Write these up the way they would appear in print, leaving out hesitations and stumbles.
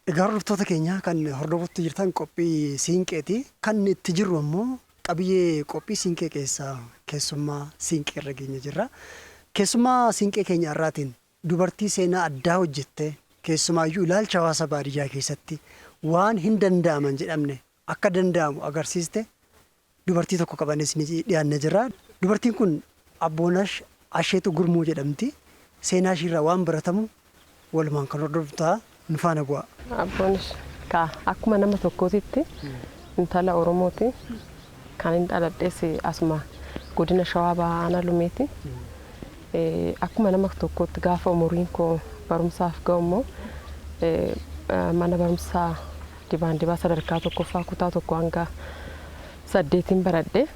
Hordoftoota keenya kan hordofatti jirtan qophii siinqeeti. Kan itti jirru ammoo qabiyyee qophii siinqee keessaa keessummaa siinqee irra geenya jirra. Keessummaa siinqee keenya irraatiin dubartii seenaa addaa hojjette keessumaayyuu ilaalcha hawaasa baadiyyaa keessatti waan hin danda'aman jedhamne akka danda'amu agarsiiste dubartii tokko qabanis ni dhiyaanne jirra. Dubartiin kun Abboonash Isheetuu gurmuu jedhamti. Seenaa ishiirraa waan baratamu walumaan kan hordoftaa nu faana bu'a. Abboonash akkuma nama tokkootitti intala Oromooti kan hin dhaladhees asuma godina Shawaa Bahaa Lumeeti. Akkuma nama tokkootti gaafa umuriin koo barumsaaf ga'u immoo mana barumsaa dibaa sadarkaa tokkoffaa kutaa tokko hanga 8 baradhe.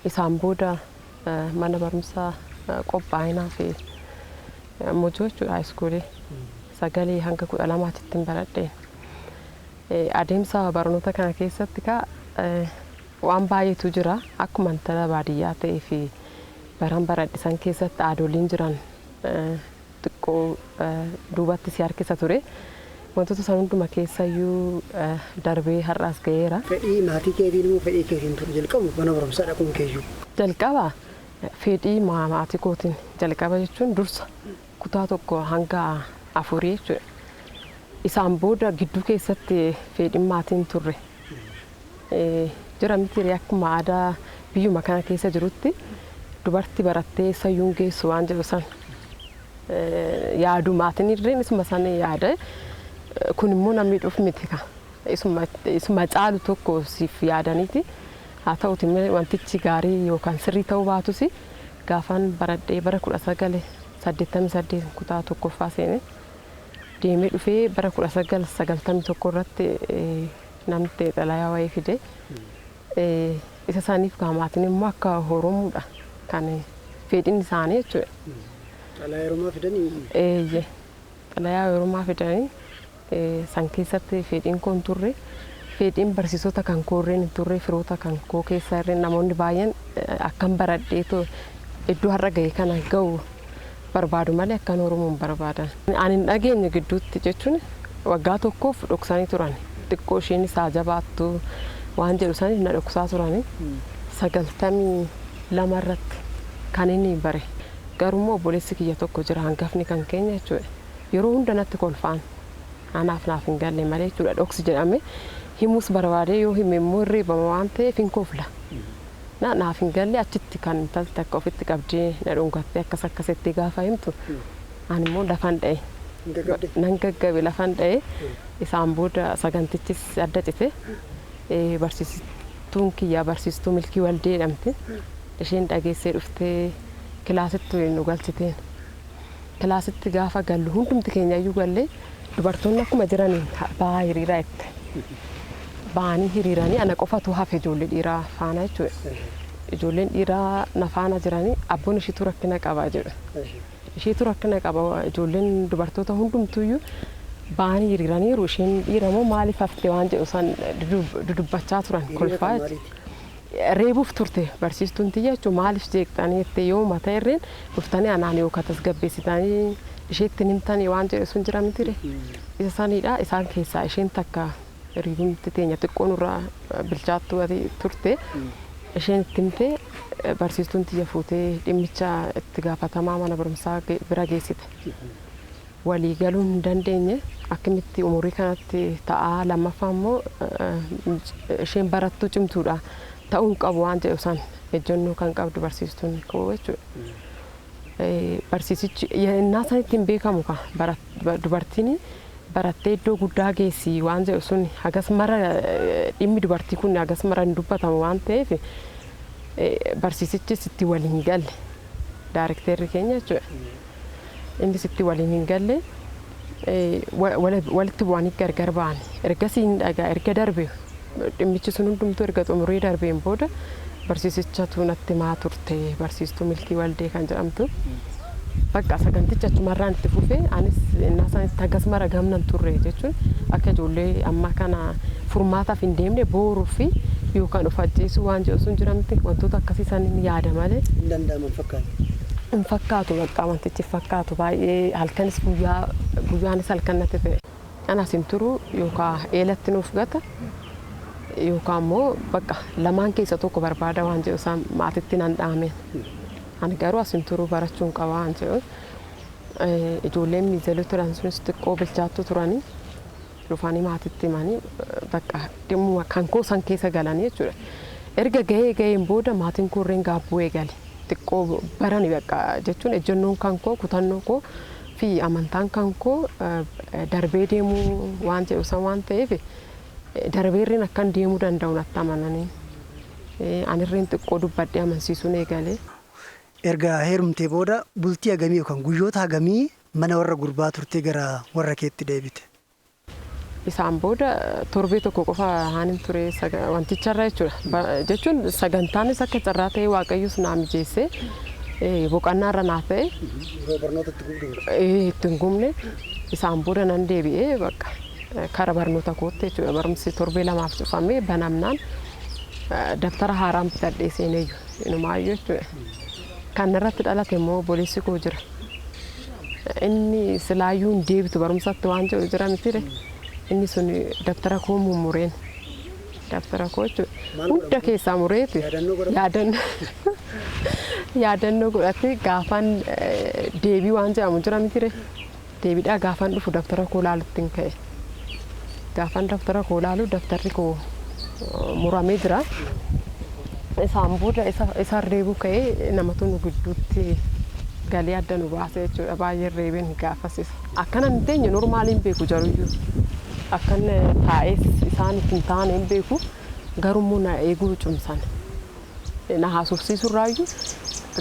Isaan booda mana barumsaa qophaa'inaa fi Mojoo jechuudha iskuulii 9 hanga 12 baradhe. Adeemsa barnoota kana keessatti waan baay'eetu jira. Akkuma intala baadiyyaa ta'ee fi baran baradhisan keessatti aadoliin jiran xiqqoo duubatti si harkisa ture. Wantoota san hunduma keessayyuu darbee har'aas ga'eera. Fedhii maatii keetiin immoo fedhii keetiin ture jalqabu mana barumsaa dhaquun keeyyuu. Jalqaba fedhii maatii kootiin jalqaba jechuun dursa kutaa tokko hanga 4 jechuudha. Isaan booda gidduu keessatti fedhiin maatiin turre. Jira miti akkuma aadaa biyyuma kana keessa jirutti dubartii barattee sayyuun geessu waan jedhu san yaadu maatiin irreen isuma san yaada. Kun immoo namni dhufu miti ka. Isuma caalu tokko siif yaadaniiti. Haa ta'uuti wantichi gaarii yookaan sirrii ta'uu baatus gaafan baradhee bara 1988 kutaa tokkoffaa seene deemee dhufee bara 1991 irratti namni xalayaa wayii fide. Isa isaaniif maatiin immoo akka Oromoodha kan fedhiin isaanii jechuudha. Xalayaa Oromoo fidanii? Eeyyee. Xalayaa Oromoo fidanii san keessatti fedhiin koon turre. Fedhiin barsiisota kan koorreen hin turre firoota kan koo keessaa irreen namoonni baay'een akkan baradheetu iddoo har'a ga'e kana ga'u barbaadu malee akkan Oromoon barbaadan. Ani hin dhageenye gidduutti jechuun waggaa tokkoof dhoksanii turan. Xiqqoo isheen isaa jabaattu waan jedhu saniif na dhoksaa turani. 92 irratti kan inni bare. Garuu obboleessi kiyya tokko jira hangafni kan keenya jechuudha. Yeroo hunda natti kolfaan anaaf naaf hin galle malee jechuudha dhoksi jedhame. Himus barbaadee yoo hime immoo hirriibama waan ta'eef hin kofla. Naaf hin galle achitti kan intalti akka ofitti qabdee na dhungattee akkasitti gaafa himtu ani immoo lafan dha'e. Nan gaggabe lafan dha'e. Isaan booda sagantichis adda cite. Barsiistuun kiyyaa barsiistuu Milkii Waldee jedhamti. Isheen dhageessee dhuftee kilaasitti nu galchiteen. Kilaasitti gaafa gallu hundumti keenya iyyuu gallee dubartoonni akkuma jiraniin ba'aa hiriiraa itti. Ba'anii hiriiranii ana qofatu hafe ijoollee dhiiraa faana jechuudha. Ijoolleen dhiiraa na faana jiranii abboon isheetu rakkina qaba jedhu. Isheetu rakkina qaba ijoolleen dubartoota hundumtuuyyuu ba'anii hiriiraniiru isheen dhiira moo maaliif haftee waan jedhu san dudubbachaa turan kolfaa reebuuf turte barsiistuun tiyya jechuun maaliif jeeqxanii jettee yoo mata irreen dhuftanii anaan yoo tasgabbeessitanii isheetti himtanii waan jedhu sun jira mitire. Isa sanidha isaan keessaa isheen takka riibumti teenya xiqqoo nurraa bilchaattuu turte. Isheen itti himtee barsiistuun tiyya fuutee dhimmicha itti gaafatamaa mana barumsaa bira geessite. Walii galuu hin dandeenye akkamitti umurii kanatti ta'aa lammaffaa immoo isheen barattuu cimtuudha ta'uu hin qabu waan jedhu san ejjennoo kan qabdu barsiistuun koo jechuudha. Barsiisichi innaa sanitti hin beekamu ka dubartiin barattee iddoo guddaa geessi waan jedhu sun hagas mara dhimmi dubartii kun hagas mara hin dubbatamu waan ta'eef barsiisichis itti waliin galle daarekteerri keenya jechuudha. Innis itti waliin hin galle walitti bu'anii gargar ba'an. Ergasiin dhagaa erga darbe dhimmichi sun hundumtuu erga xumurii darbeen booda barsiisichatu natti maa turte barsiistuu Milkii Waldee kan jedhamtu. Bakka saganticha achumarraan itti fufee anis innaa sanitti hagas mara gamnan turre jechuun akka ijoollee amma kana furmaataaf hin deemne booruu fi yookaan of ajjeesuu waan jedhu sun jira miti wantoota akkasii san hin yaada malee. Hin danda'aman fakkaata. Hin fakkaatu bakka wantichi fakkaatu baay'ee halkanis guyyaanis halkan natti ta'e. Ana sinturu yookaan eelatti nuuf gata yookaan immoo bakka lamaan keessa tokko barbaada waan jedhu isaan maatitti nan dhaameen. Ani garuu asinturu barachuun qaba waan jedhu ijoolleen miizeluu turan sunis xiqqoo bilchaattu turanii dhufanii maatitti himanii bakka dhimma kan koo san keessa galanii jechuudha. Erga gaheen booda maatiin kurreen gaabbuu eegale xiqqoo barani bakka jechuun ejjennoon kan koo kutannoo koo fi amantaan kan koo darbee deemuu waan jedhu san waan ta'eef darbeerriin akkan deemuu danda'u natti amananii anirreen xiqqoo dubbadhee amansiisuun eegale. Erga heerumtee booda bultii hagamii yookaan guyyoota hagamii mana warra gurbaa turtee gara warra keetti deebite? Isaan booda torbee tokko qofa haanin ture wanticharra jechuudha. Jechuun sagantaanis akka carraa ta'e Waaqayyoos naa mijeesse boqannaarra naa ta'e itti hin gumne isaan booda nan deebi'ee bakka kara barnoota kootti jechuudha. Barumsi torbee lamaaf cufamee banamnaan daftara haaraan bitadhee seeneeyyu inumaayyuu jechuudha. Kan irratti dhalate immoo obboleessi koo jira. Inni silaayyuu hin deebitu barumsatti waan jedhu jira mitire. Inni sun daftara koo mummureen daftara koo jechuudha. Hunda keessaa mureeti yaadannoo godhatee gaafan deebii waan jedhamu jira mitire. Deebiidhaa gaafan dhufu daftara koo laalutti hin ka'e. Gaafan daftara koo laalu daftarri koo muramee jira. Isaan booda isa reebu ka'ee namatu nu gidduutti galee adda nu baase jechuudha. Baay'ee reebeen gaafasisa. Akkana hin teenye normaaliin beeku jaruyyuu. Akkan taa'ee isaan ittiin taa'an hin beeku garuu na eeguu cimsan. Na haasofsiisurraayyuu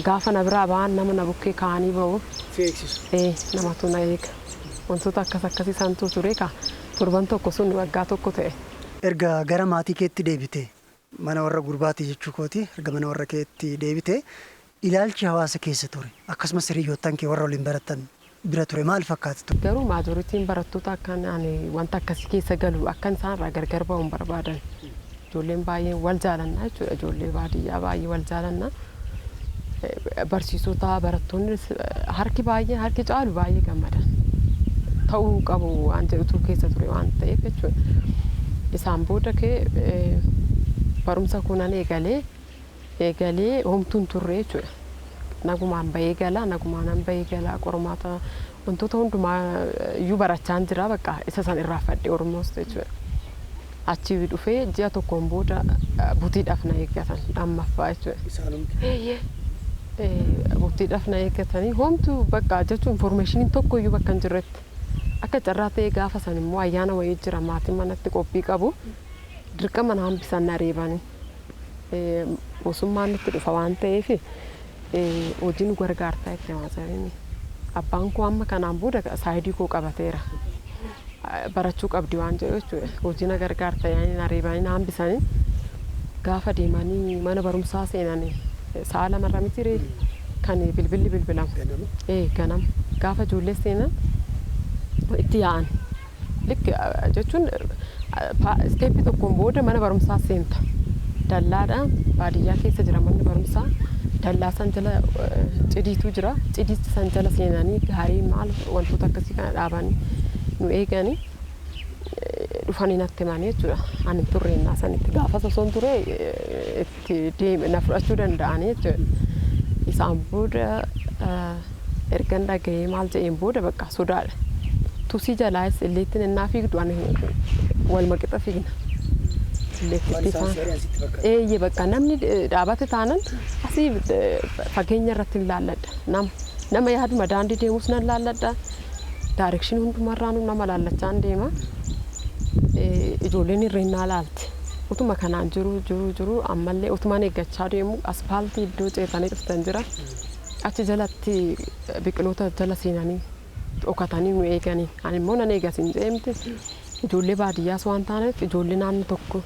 gaafa na biraa ba'an nama na bukkee kaa'anii ba'u. Namatu na eega. Wantoota akkasii santuu ture torban tokko sun waggaa tokko ta'e. Erga gara maatii keetti deebite mana warra gurbaatii jechuu kooti erga mana warra keetti deebite ilaalchi hawaasa keessa ture akkasumas hiriyoottan kee warra waliin baratan bira ture maal fakkaatu? Garuu maajoritiin barattoota akkan wanta akkasii keessa galu akkan isaanirraa gargar ba'uun barbaadan. Ijoolleen baay'een wal jaalannaa jechuudha. Ijoollee baadiyyaa baay'ee wal jaalannaa. Barsiisota barattoonni harki caalu baay'ee gammadan. Ta'uu qabu waan jedhutu keessa ture waan ta'eef jechuudha. Isaan booda barumsa kunan eegalee homtuun turre jechuudha. Nagumaan bahee galaa qormaata wantoota hundumaa iyyuu barachaan jira bakka isa san irraa fadhee Oromoos jechuudha. Achi dhufee ji'a tokkoon booda butiidhaaf na eeggatan ammaffaa jechuudha. Butiidhaaf na eeggatanii homtuu bakka jechuun informaashiniin tokko iyyuu bakka hin jirretti. Akka carraa ta'ee gaafa san immoo ayyaana wayii jira maatiin manatti qophii qabu dirqama na hambisan na reebanii mootummaan itti dhufa waan ta'eef hojii nu gargaartaa itti haasa'anii abbaan koo amma kanaan booda saayidii koo qabateera barachuu qabdi waan jedhu jechuudha. Hojii na gargaartaa yaani na reebanii na hambisanii gaafa deemanii mana barumsaa seenanii sa'a lamarra mitire kan bilbilli bilbilamu ganama gaafa ijoollee seenan itti yaa'an jechuun isteeppii tokkoon booda mana barumsaa seenta. Dallaadhaan baadiyyaa keessa jira manni barumsaa. Dallaa san jala cidiitu jira. Cidiitti san jala seenanii gaarii maal wantoota akkasii kana dhaabanii nu eeganii dhufanii natti himanii jechuudha. Ani turreennaa sanitti gaafa sosoon ture itti deeme na fudhachuu danda'anii jechuudha. Isaan booda ergan dhaga'ee maal jedheen booda bakka sodaadha. Tusii jalaas illeettiin innaa fiigdu ani wal maqixa fiigna. Illeettitti isaan bakka namni dhaabate taanan asii fageenya irratti hin laalladha. Nama yaaduma daandii deemus nan laalladha. Daarekshinii hundumarraanuu nama laallachaan deema. Ijoolleen irreennaa laalti. Utuma kanaan jiru ammallee utumaan eeggachaa deemu aspaaltii iddoo ceetanii dhuftan jira. Achi jalatti biqiloota jala seenanii dhokatanii nu eeganii. Ani immoo nan eegas hin deemte. Ijoollee baadiyyaas waan taaneef ijoollee naannoo tokko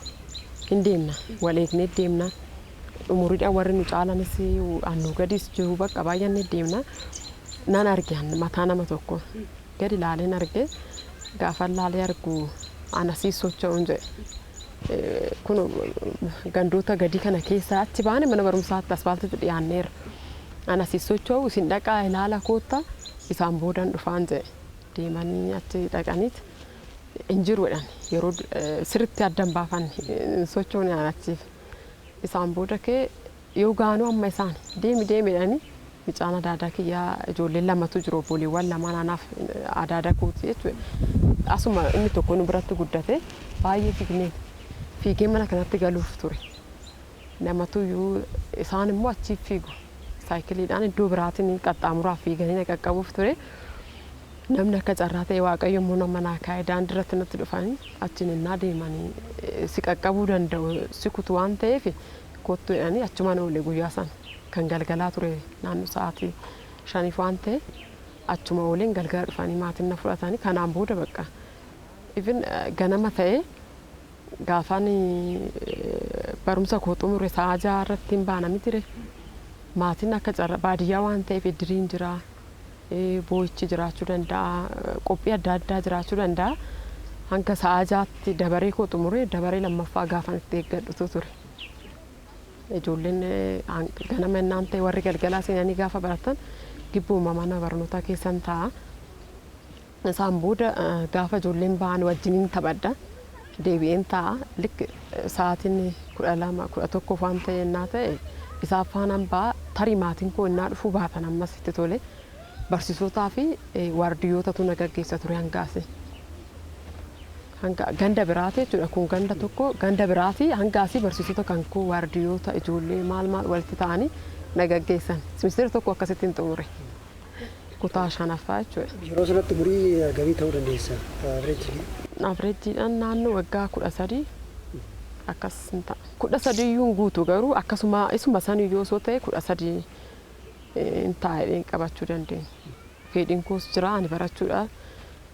hin deemna. Wal eegnee deemna. Umuriidhaan warri nu caalanis annuu gadis jiru bakka baay'annee deemna. Nan argan mataa nama tokko. Gadi ilaaleen arge gaafa ilaalee argu anasii socho'uun jedhe. Kun gandoota gadii kana keessaa achi baane mana barumsaatti aspaaltiitti dhiyaanneera. Anasii socho'u isin dhaqaa ilaala koottaa isaan boodan dhufaan jedhe. Deemanii achi dhaqaniiti injiruudhaan yeroo sirriitti addan baafan sochoon yaadachiif isaan booda kee yoo gaanuu amma isaan deemedhani micaan adaadaa kiyyaa ijoolleen lamatu jiru obboleewwan lamaan anaaf adaadaa kooti jechuudha asuma inni tokko nu biratti guddate baay'ee fiigee mana kanatti galuuf ture namatu isaan immoo achi fiigu saayikiliidhaan iddoo biraatiin qaxxaamuraaf fiiganii qaqqabuuf ture namni akka carraa ta'e waaqayyo immoo nama naa kaa'ee daandii irratti natti dhufanii achiin innaa deemanii si qaqqabuu danda'u si kutu waan ta'eef kottu jedhanii achumaan oolle guyyaa sana kan galgalaa ture naannoo sa'aatii 5 waan ta'e achuma ooleen galgala dhufanii maatiin na fudhatanii kanaan booda bakka even ganama ta'e gaafaan barumsa koo xumure sa'a 6 irratti hin baana mitire maatiin akka carraa baadiyyaa waan ta'eef iddiriin jira boo'ichi jiraachuu danda'a qophii adda addaa jiraachuu danda'a hanga sa'a 6tti dabaree koo xumure dabaree lammaffaa gaafan itti eeggadhutu ture ijoolleen ganama innaan ta'e warri galgalaa seenanii gaafa baratan gibbuuma mana barnootaa keessan ta'a isaan booda gaafa ijoolleen ba'an wajjiniin taphadha deebi'een ta'a sa'aatiin 12 waan ta'e innaa ta'e isaaf faanaan ba'a tarii maatiin koo innaa dhufuu baatan ammas itti tole barsiisotaa fi waardiyyootatu na gaggeessa ture hangaase ganda biraati jechuudha kun ganda tokko ganda biraati hangaasii barsiisota kan koo waardiyyoota ijoollee maal walitti ta'anii na gaggeessan simisteera tokko akkasitti hin xumure kutaa 5ffaa jechuudha. Yeroo sanatti umurii gamii ta'uu dandeessa averejjiidhaan naannoo waggaa 13 akkas hin ta'a 13 iyyuu guutu garuu akkasuma isuma san iyyuu osoo ta'e 13 hin taa'ee qabachuu dandeenya. Fedhiin koos jira ani barachuudha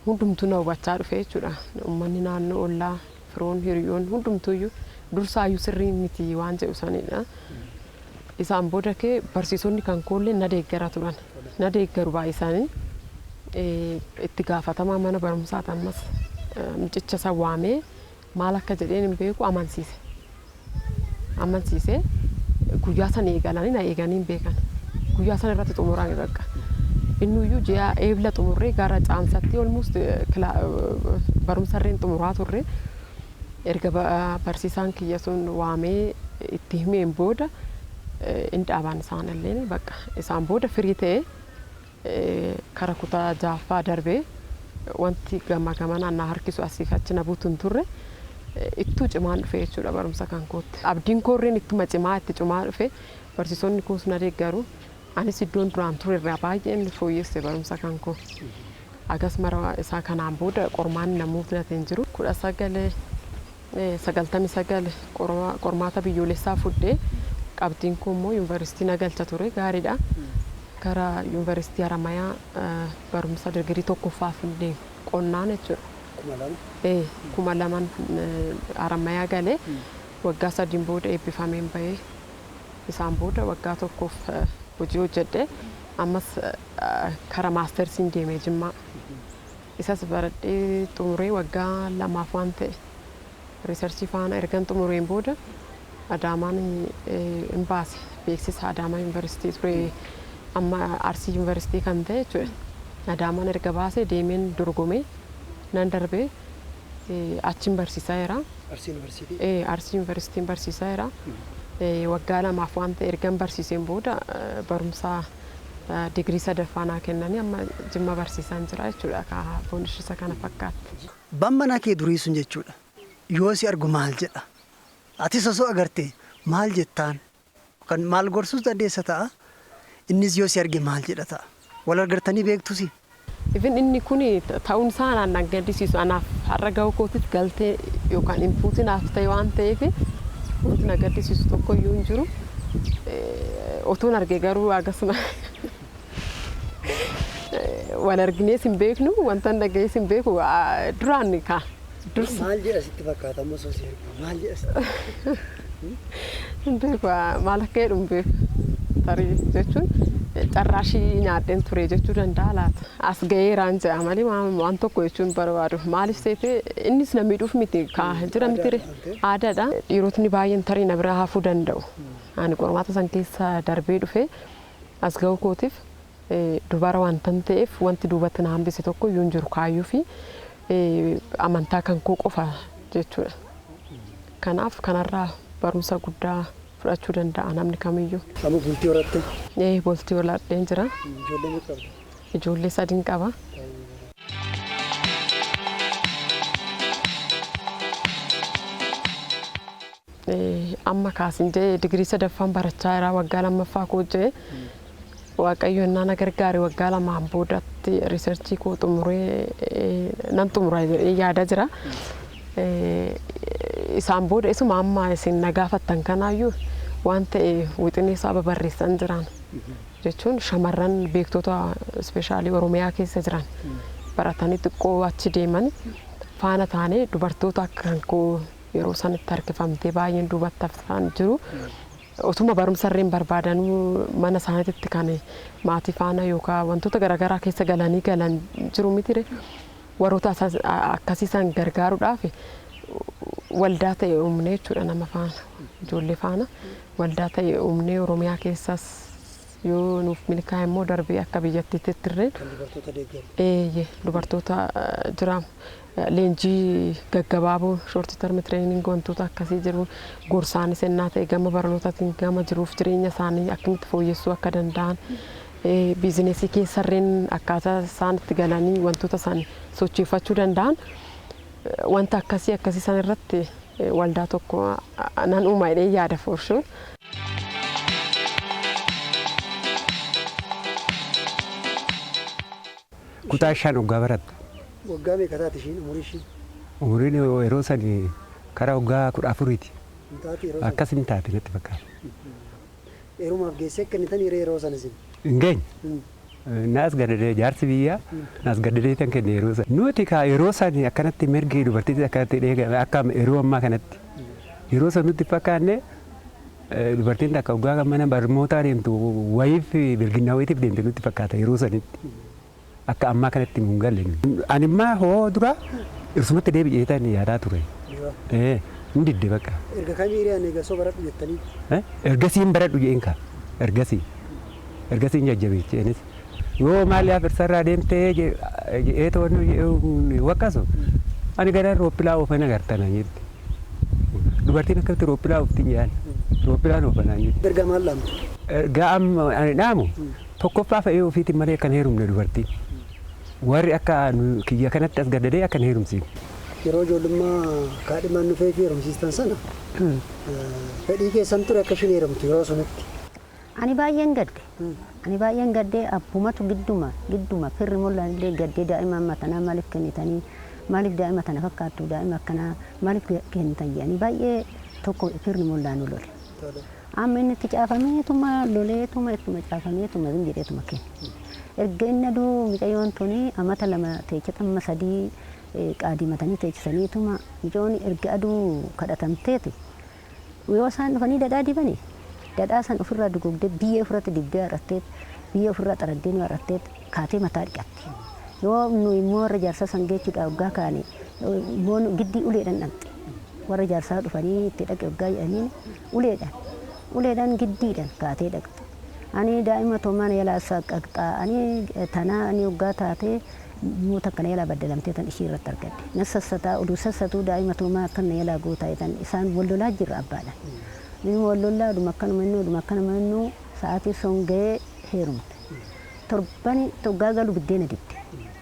hundumtuu na hubachaa dhufe jechuudha uummanni naannoo ollaa firoon hiriyoon hundumtuuyyuu dursaayyuu sirrii miti waan jedhu sanidha. Isaan booda kee barsiisonni kan koollee na deeggara turan na deeggaru baay'isanii itti gaafatamaa mana barumsaati ammas mucicha isa waamee maal akka jedheen hin beeku amansiise guyyaa sana eegalanii na eeganii hin beekan guyyaa sana irratti xumuraan bakka innuyyuu ji'a eebla xumurree gara caamsatti olmus barumsarreen xumuraa turre erga barsiisaan kiyya sun waamee itti himeen booda inni dhaabaan isaanillee bakka isaan booda firii ta'e kara kutaa 6ffaa darbee wanti gamanaan na harkisu asiif achi na buutuun turre ittuu cimaan dhufe jechuudha barumsa kan kootti abdiin koorreen ittuma cimaa itti cimaa dhufe barsiisonni koos na deeggaru anis iddoon duraan ture irraa baay'een fooyyesse barumsa kan koo agas mara isaa kanaan booda qormaan namuuf lateen jiru 1999 qormaata biyyoolessaa fudhee qabdiin koo immoo Yunivarsitii na galcha ture gaariidha gara Yunivarsitii Haramayaa barumsa digirii tokkoffaaf illee qonnaan jechuudha. 2002 Haramayaa galee waggaa 3 booda eebbifameen bahee isaan booda waggaa tokkoof hojii hojjedhe ammas kara maastersiin deemee Jimmaa isas baradhee xumuree waggaa 2 waan ta'e riisarchii faana ergan xumureen booda Adaamaan hin baase beeksisa Adaamaa Yunivarsitii ture amma Arsii Yunivarsitii kan ta'e jechuudha. Adaamaan erga baase deemeen dorgomee nan darbee achiin barsiisaa jira. Arsii Yunivarsitiin barsiisaa jira. Waggaa 2 waan ta'e ergan barsiiseen booda barumsa digirii 3ffaa kennanii amma Jimma barsiisaan jira jechuudha. Abboonash isa kana fakkaatti. Bammanaa kee durii sun jechuudha. Yoo si argu maal jedha? Ati osoo agarte maal jettaan? Kan maal gorsuus dandeessa ta'a? Innis yoo si arge maal jedha ta'a? Wal argartanii beektusi? Even inni kun ta'uun isaa naan gaddisiisu anaaf har'a ga'u kootiif galtee yookaan inpuutiin naaf ta'e waan ta'eef wanti na gaddisiisu tokko iyyuu hin jiru. Otoon arge garuu akkasuma wal arginees hin beeknu wanta dhagayees hin beeku duraan kaa. Maal jedha sitti fakkaata ammoo osoo si argu maal jedha sitti? Hin beeku maal akka jedhu hin beeku tarii jechuun carraashii nyaadheen ture jechuu danda'a laata as ga'eeraan jedha malee waan tokko jechuun barbaadu maaliif seete innis na miidhuuf miti kaa jira mitire aadaadha dhiirotni baay'een tarii na bira hafuu danda'u ani qormaata san keessa darbee dhufe as ga'u kootiif dubara wantan ta'eef wanti duubatti na hambise tokko iyyuu hin jiru kaayyuu fi amantaa kan koo qofa jechuudha. Kanaaf kanarraa barumsa guddaa fudhachuu danda'a namni kamiyyuu. Amma bultii horatte? Bultii horadheen jira. Ijoollee meeqa qabda? Ijoollee 3 qaba. Amma kaasindee digirii 3ffaan barachaa jira waggaa 2ffaa koo jee waaqayyo na gargaare waggaa 2 boodatti riisarchii koo xumuree nan xumura yaada jira. Isaan booda isuma amma isin na gaafattan kanaayyuu waan ta'e wixinee isaa barreessan jiran jechuun shamarran beektota ispeeshaalii Oromiyaa keessa jiran baratanii xiqqoo achi deeman faana taanee dubartoota kan koo yeroo sanitti harkifamtee baay'een duubatti hafan jiru. Otuma barumsa irreen barbaadanuu mana isaaniitti kan maatii faana yookaan wantoota garaagaraa keessa galan jiru mitire warroota akkasiisan gargaaruudhaaf waldaa ta'e uumnee jechuudha nama faana ijoollee faana waldaa ta'e uumnee Oromiyaa keessas yoo nuuf milkaa'e immoo darbee akka biyyattiitti tirree dubartoota jira leenjii gaggabaaboo short term training wantoota akkasii jiru gorsaanis ennaa ta'e gama barnootaatiin gama jiruuf jireenya isaanii akkamitti fooyyessuu akka danda'an biizineesii keessarreen akkaataa isaan itti galanii wantoota isaanii socheeffachuu danda'an wanta akkasii san irratti waldaa tokko nan uumaa jedhee yaada for sure. Kutaa 5 waggaa barattu. Waggaa meeqa taati ishiin umurii ishii? Umuriin yeroo sanii karaa waggaa 14ti. Akkas hin taate natti fakkaata. Heerumaaf geessee kennitan yeroo sana isin? Hin geenye. Naas gadadee jaarsi biyyaa naas gadadee tan kenne yeroo sana. Nuti yeroo sanii akkanatti mirgi dubartiitti akkanatti dheegame akka yeroo ammaa kanatti. Yeroo sana nutti fakkaanne dubartiin takka waggaa mana barnootaa deemtu wayiif bilginnaa wayiitiif deemte nutti fakkaata yeroo sanitti. Akka ammaa kanatti mun galle. Animmaa hoo dura irsumatti deebi'ee tan yaadaa ture. Hin didde bakka. Erga kamii hiriyaan eegasoo baradhu jettanii? Ergasiin baradhu jeen ka. Ergasiin jajjabeecheenis. Yoo maaliif irsarraa deemtee jedhee to'annu waqqasu ani gara roopilaa oofan agartana jetti. Dubartiin akkamitti roopilaa ooftiin jedhan roopilaan oofanaa jetti. Erga maal laamtu? Erga ani dhaamu tokkoffaa fe'ee ofiitiin malee kan heerumne dubartiin. Warri akka kiyya kanatti as gaddadee akka heerumsiin. Yeroo ijoollummaa kaadhimaan dhufee fi heerumsiistan sana fedhii keessan ture akka isheen heerumtu yeroo sanatti. Ani baay'een gadde abbumatu gidduma firri mul'an illee gaddee daa'ima ammatanaa maaliif kennitanii maaliif daa'ima tana fakkaattu daa'ima akkanaa maaliif kennitan jedhanii baay'ee tokko firri mul'an lole. Amma inni itti caafameetuma loleetuma ittuma caafameetuma hin jedheetuma kenne. Erga inni aduu mucayyoon tuni amata 2 teecha xamma 3 qaadimatanii teechisaniituma mucayyoon erga aduu kadhatamteeti yoo isaan dhufanii dadhaa dibanii dadhaa san ofirraa dugugdee biyyee ofirratti dibdee harratteet biyyee ofirraa xaraddeen harratteet kaatee mataa dhiqatti. Yoo nu immoo warra jaarsaa san geechuudhaaf waggaa kaane immoo giddii uleedhaan dhaqxe warra jaarsaa dhufanii itti dhaqe waggaa jedhaniin uleedhaan giddiidhaan kaatee dhaqxe. Ani daa'ima toomaan yaalaa saqqaqxaa ani tanaa ani waggaa taatee moota kana yaalaa baddalamtee tan ishii irratti argadde. Nassassataa oduu sassatuu daa'ima toomaa akkana yaalaa gootaa jedhan isaan wallolaa jirra abbaadhaan. Inni wallollaa oduma akkanuma innuu sa'aatii songee heerumte. Torbani toggaa galu biddeena dibde.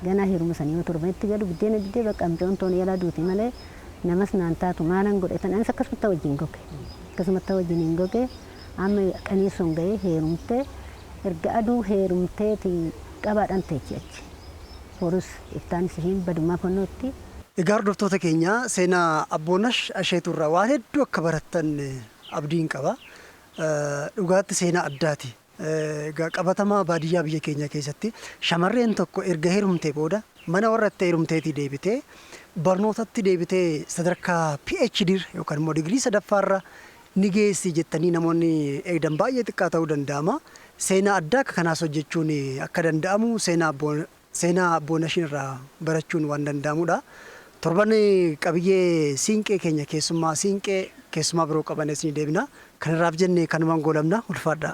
Ganaa heeruma sanii yoo torbanitti galu biddeena dibdee bakka amcoon toon yaalaa duuti malee namas naan taatu maalan godhetan anis akkasumatti wajjin goge. Akkasumatti wajjin hin goge amma qanii songee heerumte erga aduu heerumteeti qabaadhaan teechi achi. Horus iftaanis hin badumaa fannootti. Egaa hordoftoota keenya seenaa Abboonash Isheetuu irraa waan hedduu akka barattan abdiin qaba. Dhugaatti seenaa addaati. Egaa qabatamaa baadiyyaa biyya keenya keessatti shamarreen tokko erga heerumtee booda mana warra itti heerumteetii deebitee barnootatti deebitee sadarkaa PhD yookaan immoo digirii 3ffaarra ni geessi jettanii namoonni eegdan baay'ee xiqqaa ta'uu danda'ama. Seenaa addaa akka kanaas hojjechuun akka danda'amu seenaa Abboonashiin irraa barachuun waan danda'amudha. Torban qabiyyee siinqee keenya keessummaa siinqee keessumaa biroo qabanis ni deebina. Kanarraaf jennee kanumaan goolabna ulfaadha.